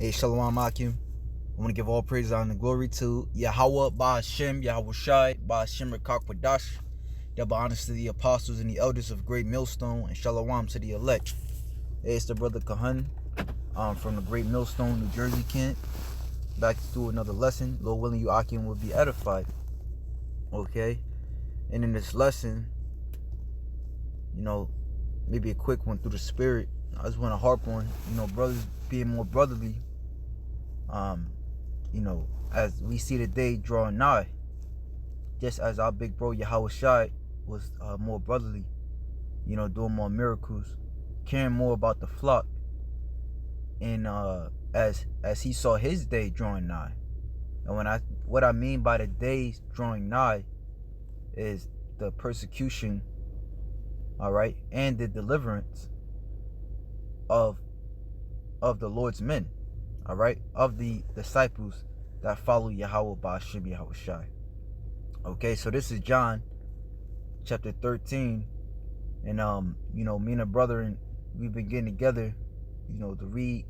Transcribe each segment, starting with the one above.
Hey, Shalom Akim. I want to give all praise and glory to Yahweh, Ba'ashem, Yahweh Shai, Ba'ashem Rekak Wadash. Double honors to the apostles and the elders of Great Millstone, and Shalom to the elect. Hey, it's the brother Kahan from the Great Millstone, New Jersey camp. Back to do another lesson. Lord willing, you Akim will be edified. Okay? And in this lesson, maybe a quick one through the spirit. I just want to harp on, brothers being more brotherly. As we see the day drawing nigh, just as our big bro Yahweh Shai was more brotherly, doing more miracles, caring more about the flock, and as he saw his day drawing nigh. And what I mean by the days drawing nigh is the persecution, all right, and the deliverance of the Lord's men, all right, of the disciples that follow Yahweh Ba'ashem Yahweh Shai. Okay, so this is John chapter 13, and me and a brother, and we've been getting together, to read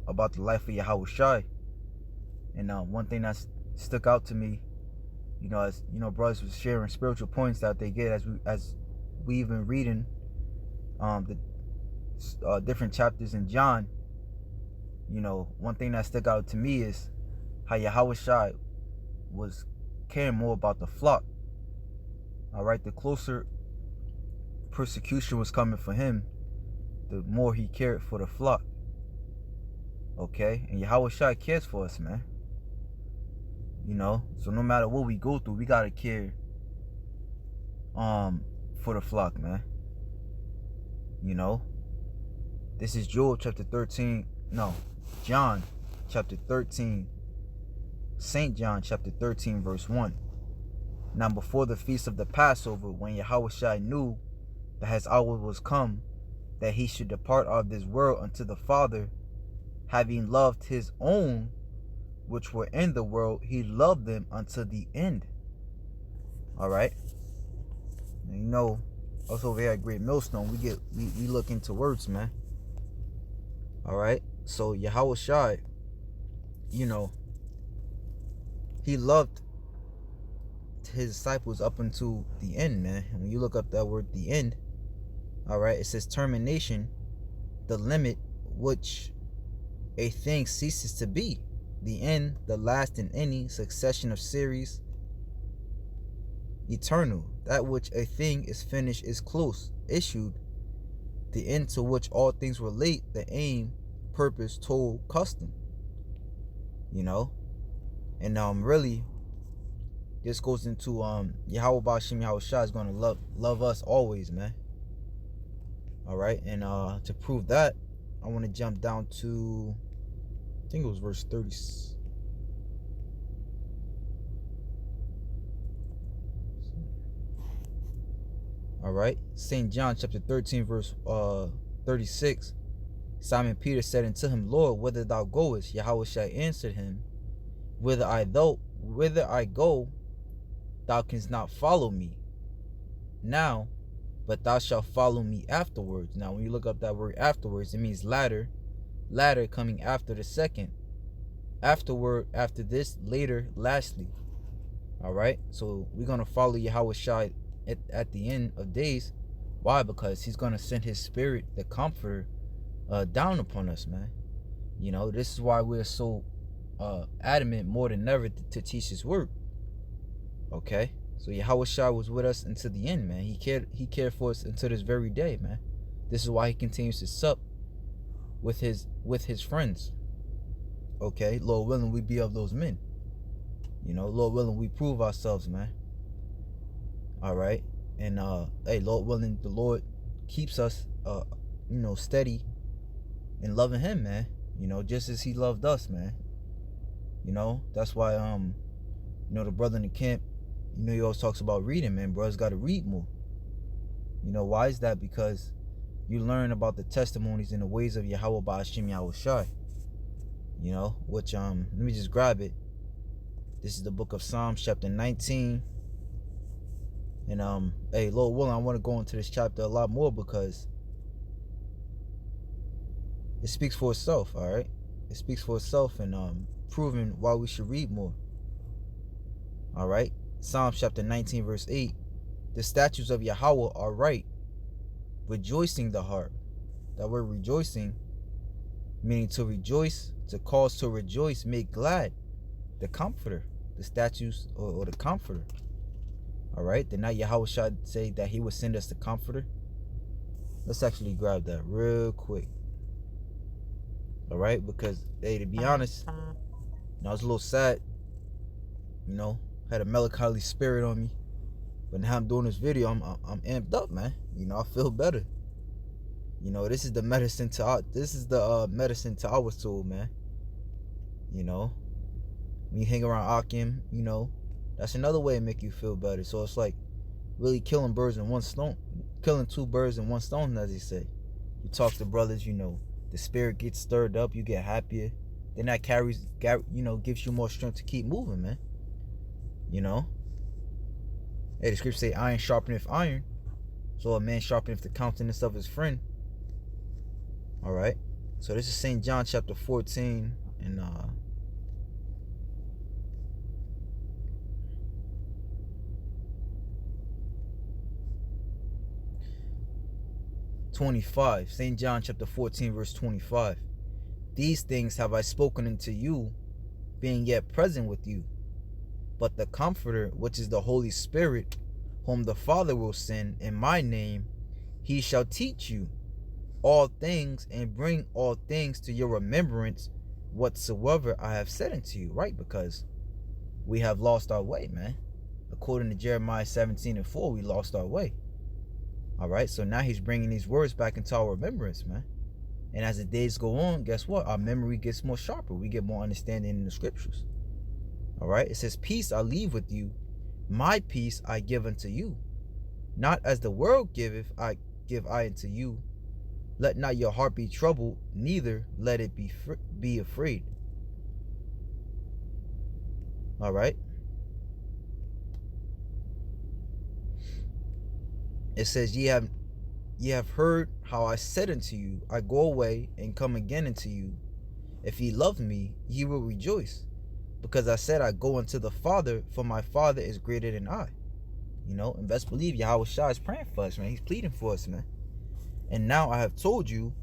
about the life of Yahweh Shai. And one thing that stuck out to me, as brothers was sharing spiritual points that they get as we've been reading the different chapters in John. One thing that stuck out to me is how Yahweh Shai was caring more about the flock. All right, the closer persecution was coming for him, the more he cared for the flock. Okay, and Yahweh Shai cares for us, man. So no matter what we go through, we gotta care for the flock, man. This is John chapter 13, St. John chapter 13 verse 1. Now before the feast of the Passover, when Yahweh Shai knew that his hour was come, that he should depart out of this world unto the Father, having loved his own which were in the world, he loved them unto the end. All right. And us over here at Great Millstone, we look into words, man. All right. So Yahweh Shai, he loved his disciples up until the end, man. And when you look up that word, the end, all right, it says termination, the limit which a thing ceases to be, the end, the last in any succession of series, eternal, that which a thing is finished is close, issued, the end to which all things relate, the aim, purpose, toll, custom. And really, this goes into Yahweh Ba'ashem Yahweh Shai is going to love us always, man. All right, and to prove that, I want to jump down to, I think it was verse 30. All right, St. John chapter 13 verse 36. Simon Peter said unto him, Lord, whither thou goest? Yahweh Shai answered him, Whither I go, thou canst not follow me now, but thou shalt follow me afterwards. Now, when you look up that word afterwards, it means latter coming after the second. Afterward, after this, later, lastly. All right, so we're going to follow Yahweh Shai at the end of days. Why? Because he's going to send his spirit, the comforter, down upon us, man. This is why we're so adamant more than ever to teach his word. Okay, so Yahweh Shai was with us until the end, man. He cared for us until this very day, man. This is why he continues to sup with his friends. Okay, Lord willing, we be of those men. Lord willing, we prove ourselves, man. All right, and hey, Lord willing, the Lord keeps us steady in loving him, man. Just as he loved us, man. That's why the brother in the camp, he always talks about reading, man. Brothers got to read more. Why is that? Because you learn about the testimonies and the ways of Yahweh Ba'ashem Yahweh Shai. Which let me just grab it. This is the book of Psalms chapter 19. And hey, Lord willing, I want to go into this chapter a lot more because it speaks for itself. All right, It speaks for itself and proving why we should read more. All right. Psalms chapter 19 verse 8. The statutes of Yahweh are right, rejoicing the heart. That word rejoicing, meaning to rejoice, to cause to rejoice, make glad. The comforter, the statutes or the comforter. All right. Did not Yahweh say that he would send us the comforter? Let's actually grab that real quick. All right. Because, hey, to be honest, I was a little sad. Had a melancholy spirit on me. But now I'm doing this video, I'm amped up, man. I feel better. This is the medicine to our soul, man. When you hang around Akim, that's another way to make you feel better. So it's like really killing two birds in one stone, as they say. You talk to brothers, the spirit gets stirred up, you get happier. Then that gives you more strength to keep moving, man. Hey, the scripture say iron sharpeneth iron. So a man sharpeneth the countenance of his friend. All right. So this is St. John chapter 14 and 25. St. John chapter 14 verse 25. These things have I spoken unto you, being yet present with you. But the Comforter, which is the Holy Spirit, whom the Father will send in my name, he shall teach you all things and bring all things to your remembrance whatsoever I have said unto you. Right? Because we have lost our way, man. According to Jeremiah 17:4, we lost our way. All right. So now he's bringing these words back into our remembrance, man. And as the days go on, guess what? Our memory gets more sharper. We get more understanding in the scriptures. All right. It says, peace I leave with you. My peace I give unto you. Not as the world giveth, I give I unto you. Let not your heart be troubled, neither let it be afraid. All right. It says, ye have heard how I said unto you, I go away and come again unto you. If ye love me, ye will rejoice, because I said I go unto the Father, for my Father is greater than I. And best believe Yahweh Shah is praying for us, man. He's pleading for us, man. And now I have told you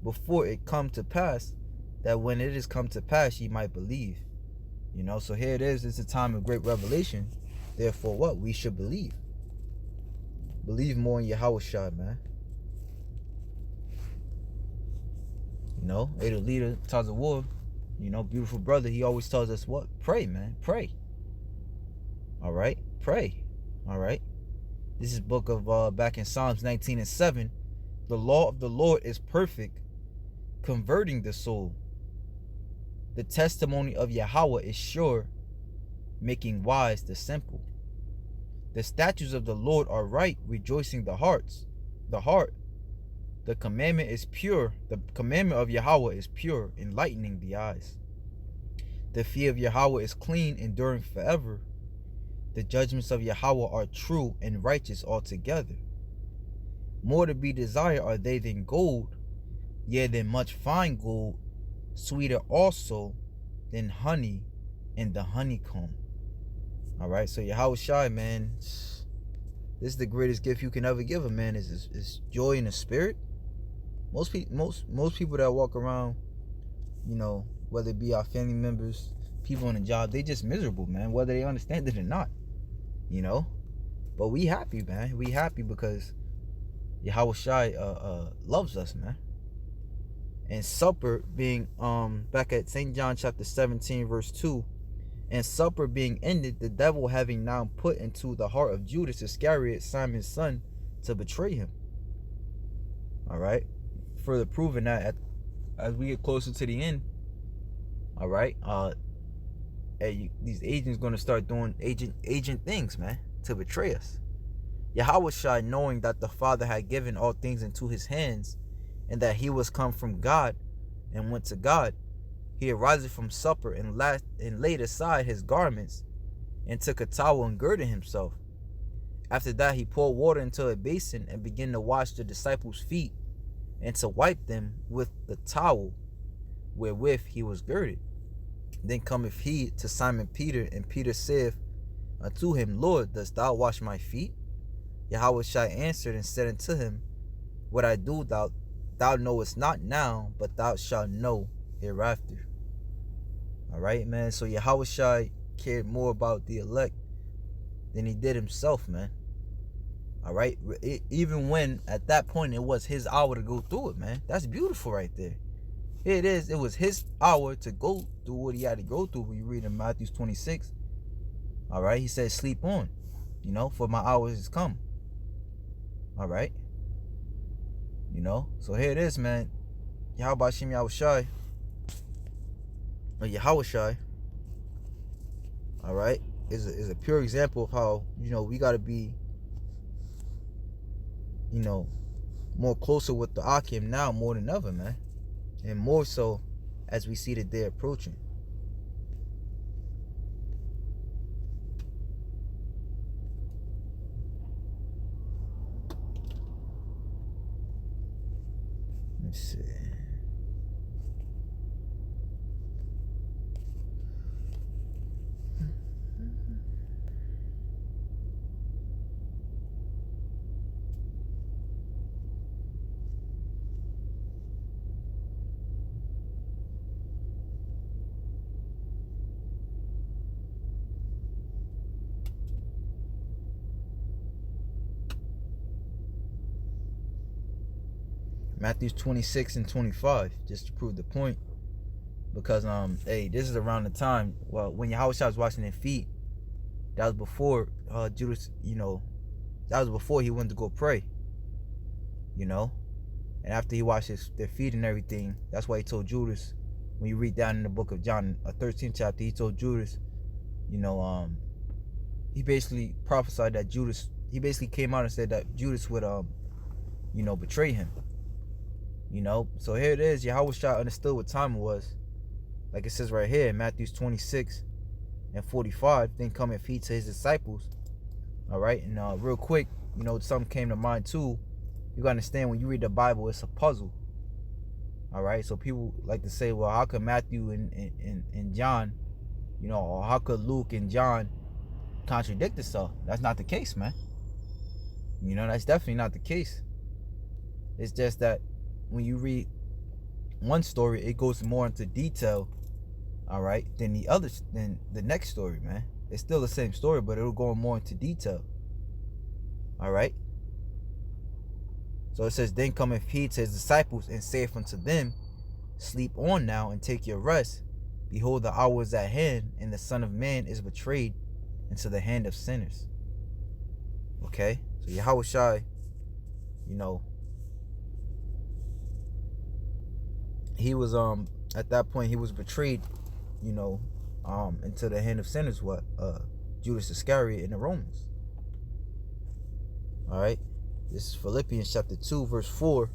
before it come to pass, that when it is come to pass, ye might believe. So here it is. It's a time of great revelation. Therefore, what? We should believe. Believe more in Yahweh Shah, man. The leader, Taza War, beautiful brother, he always tells us what? Pray, man. Pray. All right? Pray. All right? This is book of, back in Psalms 19:7. The law of the Lord is perfect, converting the soul. The testimony of Yahweh is sure, making wise the simple. The statutes of the Lord are right, rejoicing the heart. The commandment is pure. The commandment of Yahweh is pure, enlightening the eyes. The fear of Yahweh is clean, enduring forever. The judgments of Yahweh are true and righteous altogether. More to be desired are they than gold, yea, than much fine gold, sweeter also than honey and the honeycomb. All right, so Yahweh Shai, man, this is the greatest gift you can ever give a man is joy in the spirit. Most people that walk around, whether it be our family members, people on the job, they just miserable, man, whether they understand it or not, But we happy, man. We happy because Yahweh Shai loves us, man. And supper being back at St. John chapter 17 verse 2, and supper being ended, the devil having now put into the heart of Judas Iscariot, Simon's son, to betray him. All right, further proving that as we get closer to the end, all right, these agents going to start doing agent things, man, to betray us. Yahweh Shai, knowing that the Father had given all things into his hands, and that he was come from God and went to God, he arises from supper and laid aside his garments and took a towel and girded himself. After that, he poured water into a basin and began to wash the disciples' feet and to wipe them with the towel wherewith he was girded. Then cometh he to Simon Peter, and Peter saith unto him, Lord, dost thou wash my feet? Yahushua answered and said unto him, What I do thou knowest not now, but thou shalt know hereafter. All right, man. So Yahushua cared more about the elect than he did himself, man. All right. Even when at that point it was his hour to go through it, man. That's beautiful right there. Here it is. It was his hour to go through what he had to go through. When you read in Matthew 26, all right, he said, sleep on, for my hour has come. All right. So here it is, man. Yahweh Shem Yahushai, or Yahushai, all right, is a pure example of how, we got to be, more closer with the Akim now more than ever, man. And more so as we see the day approaching. Let's see. Matthew 26 and 25, just to prove the point. Because hey, this is around the time, well, when Yahushua was washing their feet, that was before Judas, that was before he went to go pray. And after he washed their feet and everything, that's why he told Judas, when you read down in the book of John, 13th chapter, he told Judas, he basically prophesied that Judas, he basically came out and said that Judas would betray him. So here it is. Yahushua understood what time it was. Like it says right here in Matthew 26 and 45. Then cometh he to his disciples. All right. And real quick, something came to mind too. You gotta understand, when you read the Bible, it's a puzzle. All right. So people like to say, well, how could Matthew and John, or how could Luke and John contradict itself? That's not the case, man. That's definitely not the case. It's just that when you read one story, it goes more into detail, all right, than the next story, man. It's still the same story, but it'll go more into detail. All right. So it says, then cometh he to his disciples and saith unto them, sleep on now and take your rest. Behold, the hour is at hand, and the Son of Man is betrayed into the hand of sinners. Okay. So Yahushua, he was at that point he was betrayed, into the hand of sinners. What? Judas Iscariot and the Romans. All right. This is Philippians chapter 2 verse 4.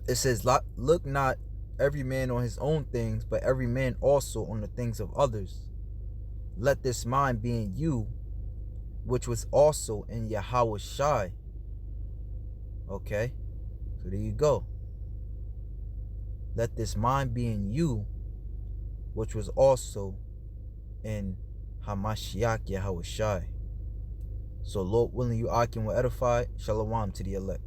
It says, look not every man on his own things, but every man also on the things of others. Let this mind be in you, which was also in Yahushua. Okay. So there you go. Let this mind be in you, which was also in Hamashiach Yahushua. So Lord willing, you Akim will edify. Shalom to the elect.